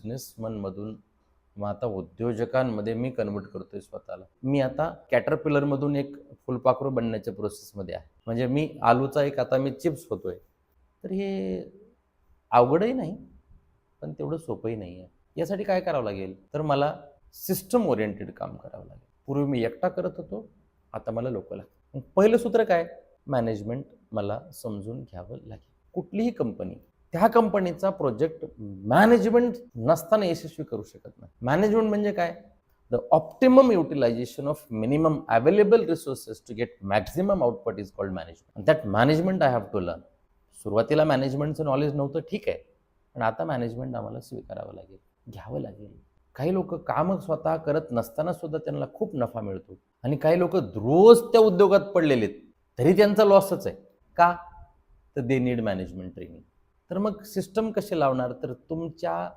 बिझनेसमनमधून मग आता उद्योजकांमध्ये मी कन्वर्ट करतोय स्वतःला. मी आता कॅटरपिलरमधून एक फुलपाखरू बनण्याच्या प्रोसेसमध्ये आहे. म्हणजे मी आलूचा एक आता मी चिप्स होतोय. तर हे अवघडही नाही, पण तेवढं सोपंही नाही आहे. यासाठी काय करावं लागेल? तर मला सिस्टम ओरिएंटेड काम करावं लागेल. पूर्वी मी एकटा करत होतो, आता मला लोकं लागतात. मग पहिलं सूत्र काय? मॅनेजमेंट मला समजून घ्यावं लागेल. कुठलीही कंपनी, त्या कंपनीचा प्रोजेक्ट मॅनेजमेंट नसताना यशस्वी करू शकत नाही. मॅनेजमेंट म्हणजे काय? The optimum utilisation of minimum available resources to get maximum output is called management. That management I have to learn. सुरुवातीला मॅनेजमेंटचं नॉलेज नव्हतं, ठीक आहे, पण आता मॅनेजमेंट आम्हाला स्वीकारावं लागेल, घ्यावं लागेल. काही लोक काम स्वतः करत नसताना सुद्धा त्यांना खूप नफा मिळतो आणि काही लोक रोज त्या उद्योगात पडलेले आहेत, तरी त्यांचा लॉसच आहे. का? तर दे नीड मॅनेजमेंट ट्रेनिंग. तर मग सिस्टम कसे लावणार? तर तुमच्या